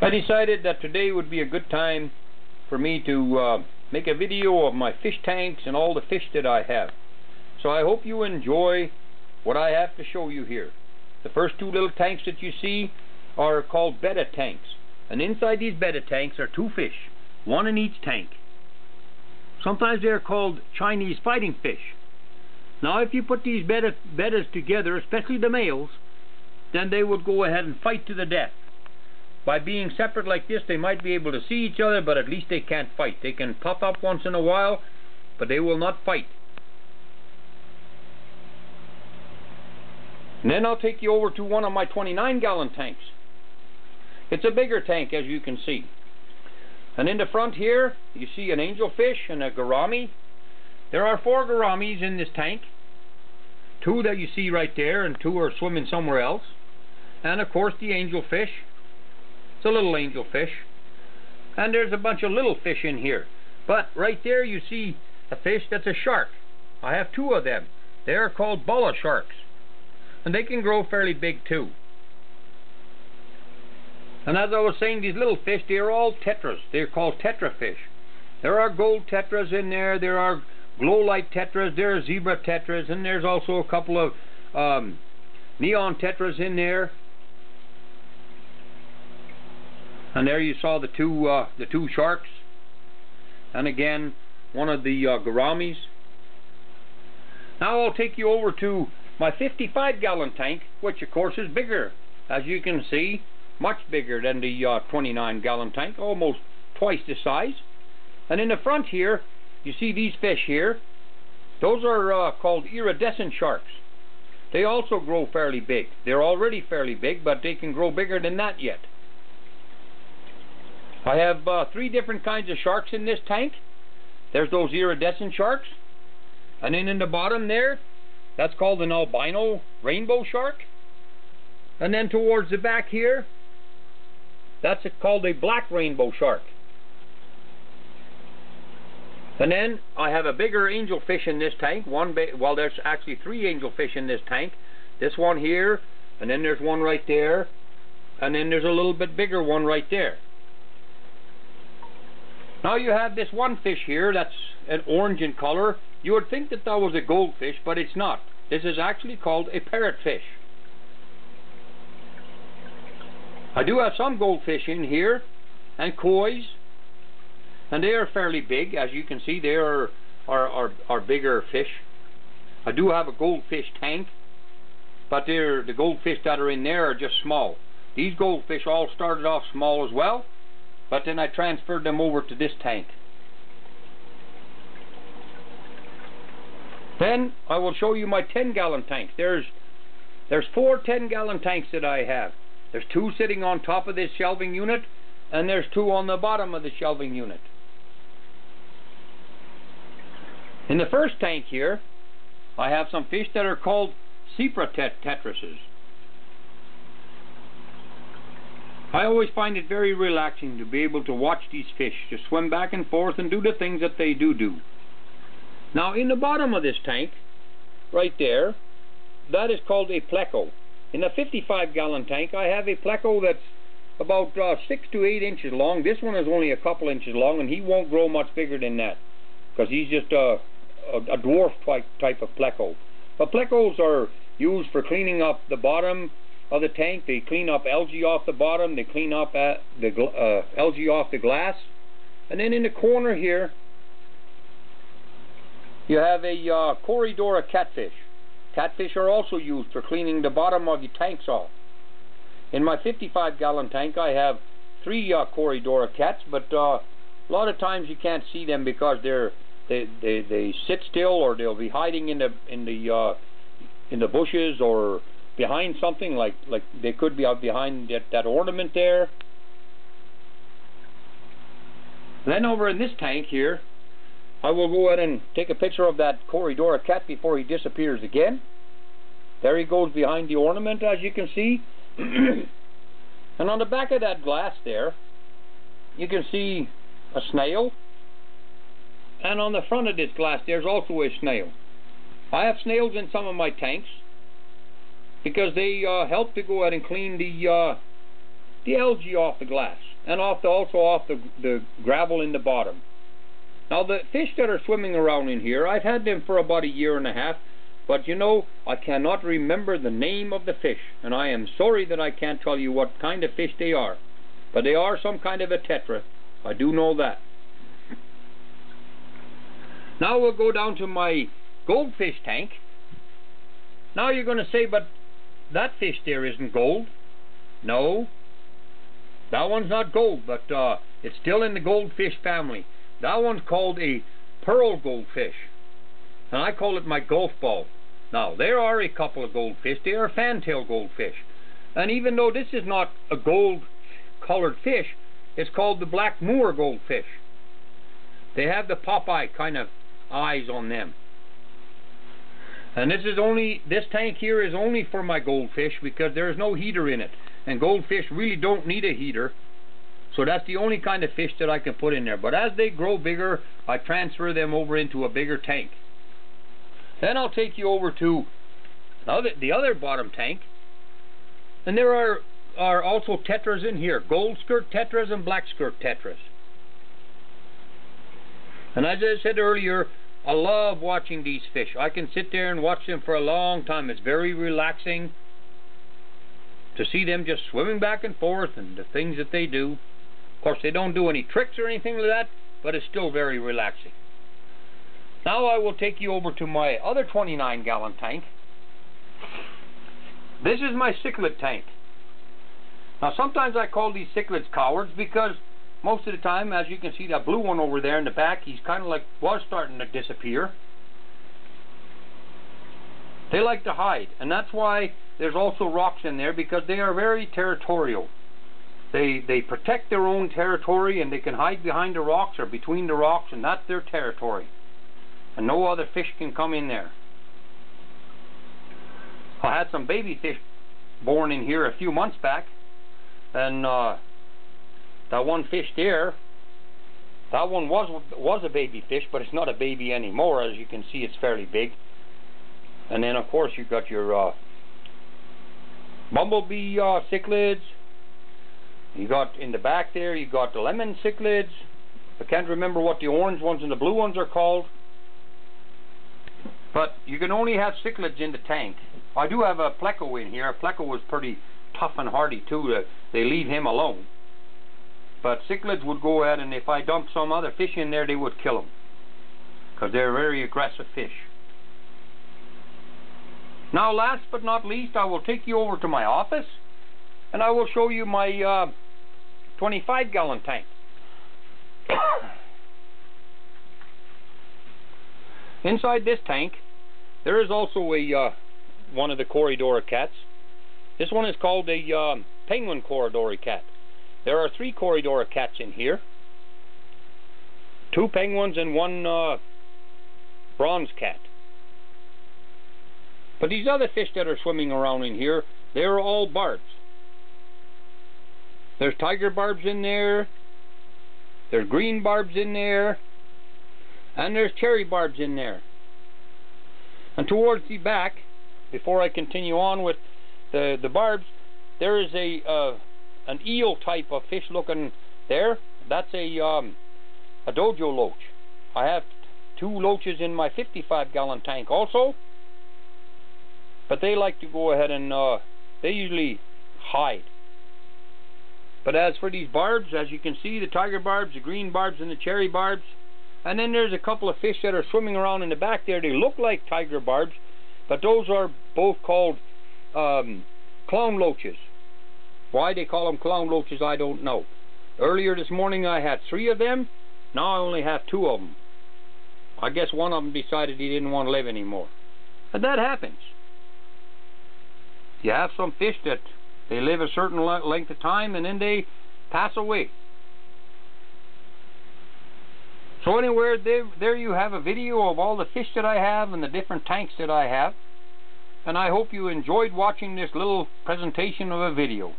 I decided that today would be a good time for me to make a video of my fish tanks and all the fish that I have. So I hope you enjoy what I have to show you here. The first two little tanks that you see are called betta tanks. And inside these betta tanks are two fish, one in each tank. Sometimes they're called Chinese fighting fish. Now if you put these bettas together, especially the males, then they would go ahead and fight to the death. By being separate like this, they might be able to see each other, but at least they can't fight. They can puff up once in a while, but they will not fight. And then I'll take you over to one of my 29-gallon tanks. It's a bigger tank, as you can see. And in the front here, you see an angelfish and a gourami. There are 4 gouramis in this tank. 2 that you see right there, and 2 are swimming somewhere else. And of course the angelfish. It's a little angelfish. And there's a bunch of little fish in here. But right there you see a fish that's a shark. I have 2 of them. They are called bulla sharks. And they can grow fairly big too. And as I was saying, these little fish, they are all tetras. They're called tetra fish. There are gold tetras in there. There are glow light tetras. There are zebra tetras. And there's also a couple of neon tetras in there. And there you saw the two sharks. And again, one of the gouramis. Now I'll take you over to my 55-gallon tank, which of course is bigger. As you can see, much bigger than the 29-gallon tank, almost twice the size. And in the front here, you see these fish here. Those are called iridescent sharks. They also grow fairly big. They're already fairly big, but they can grow bigger than that yet. I have 3 different kinds of sharks in this tank. There's those iridescent sharks. And then in the bottom there, that's called an albino rainbow shark. And then towards the back here, that's called a black rainbow shark. And then I have a bigger angelfish in this tank. Well, there's actually 3 angelfish in this tank. This one here, and then there's one right there, and then there's a little bit bigger one right there. Now you have this one fish here that's an orange in color. You would think that was a goldfish, but it's not. This is actually called a parrotfish. I do have some goldfish in here, and kois, and they are fairly big. As you can see, they are bigger fish. I do have a goldfish tank, but the goldfish that are in there are just small. These goldfish all started off small as well, but then I transferred them over to this tank. Then I will show you my 10-gallon tanks. There's 4 10-gallon tanks that I have. There's 2 sitting on top of this shelving unit, and there's 2 on the bottom of the shelving unit. In the first tank here, I have some fish that are called zebra tetrases. I always find it very relaxing to be able to watch these fish just swim back and forth and do the things that they do. Now in the bottom of this tank, right there, that is called a pleco. In a 55-gallon tank, I have a pleco that's about 6 to 8 inches long. This one is only a couple inches long, and he won't grow much bigger than that, because he's just a dwarf type of pleco. But plecos are used for cleaning up the bottom of the tank. They clean up algae off the bottom. They clean up the algae off the glass. And then in the corner here, you have a Corydoras catfish. Catfish are also used for cleaning the bottom of your tanks off. In my 55-gallon tank, I have 3 Corydoras cats, but a lot of times you can't see them because they sit still, or they'll be hiding in the bushes or behind something, like they could be out behind that ornament there. Then over in this tank here, I will go ahead and take a picture of that Corydoras cat before he disappears again. There he goes behind the ornament, as you can see. And on the back of that glass there, you can see a snail. And on the front of this glass, there's also a snail. I have snails in some of my tanks because they help to go ahead and clean the algae off the glass and also off the gravel in the bottom. Now the fish that are swimming around in here, I've had them for about 1.5 years, but you know, I cannot remember the name of the fish, and I am sorry that I can't tell you what kind of fish they are. But they are some kind of a tetra, I do know that. Now we'll go down to my goldfish tank. Now you're going to say, but that fish there isn't gold. No, that one's not gold, but it's still in the goldfish family. That one's called a pearl goldfish, and I call it my golf ball. Now, there are a couple of goldfish. They are fantail goldfish. And even though this is not a gold-colored fish, it's called the black moor goldfish. They have the Popeye kind of eyes on them. And this tank here is only for my goldfish because there is no heater in it. And goldfish really don't need a heater. So that's the only kind of fish that I can put in there. But as they grow bigger, I transfer them over into a bigger tank. Then I'll take you over to the other bottom tank. And there are also tetras in here. Gold skirt tetras and black skirt tetras. And as I said earlier, I love watching these fish. I can sit there and watch them for a long time. It's very relaxing to see them just swimming back and forth and the things that they do. Of course, they don't do any tricks or anything like that, but it's still very relaxing. Now I will take you over to my other 29-gallon tank. This is my cichlid tank. Now sometimes I call these cichlids cowards because most of the time, as you can see that blue one over there in the back, he's kind of like was starting to disappear. They like to hide, and that's why there's also rocks in there, because they are very territorial. They protect their own territory, and they can hide behind the rocks or between the rocks, and that's their territory. And no other fish can come in there. I had some baby fish born in here a few months back, and that one fish there, that one was a baby fish, but it's not a baby anymore. As you can see, it's fairly big. And then of course you've got your bumblebee cichlids. You got in the back there, you got the lemon cichlids. I can't remember what the orange ones and the blue ones are called. But you can only have cichlids in the tank. I do have a pleco in here. A pleco was pretty tough and hardy too. They leave him alone. But cichlids would go ahead, and if I dumped some other fish in there, they would kill them, because they're very aggressive fish. Now, last but not least, I will take you over to my office, and I will show you my 25-gallon tank. Inside this tank, there is also one of the Corydoras cats. This one is called a penguin Corydoras cat. There are 3 Corydoras cats in here. 2 penguins and 1 bronze cat. But these other fish that are swimming around in here, they are all barbs. There's tiger barbs in there. There's green barbs in there. And there's cherry barbs in there. And towards the back, before I continue on with the barbs, there is an eel type of fish looking there. That's a dojo loach. I have 2 loaches in my 55-gallon tank also, but they like to go ahead and they usually hide. But as for these barbs, as you can see, the tiger barbs, the green barbs, and the cherry barbs, and then there's a couple of fish that are swimming around in the back there. They look like tiger barbs, but those are both called clown loaches. Why they call them clown loaches, I don't know. Earlier this morning I had 3 of them. Now I only have 2 of them. I guess one of them decided he didn't want to live anymore. And that happens. You have some fish that they live a certain length of time and then they pass away. So anyway, there you have a video of all the fish that I have and the different tanks that I have. And I hope you enjoyed watching this little presentation of a video.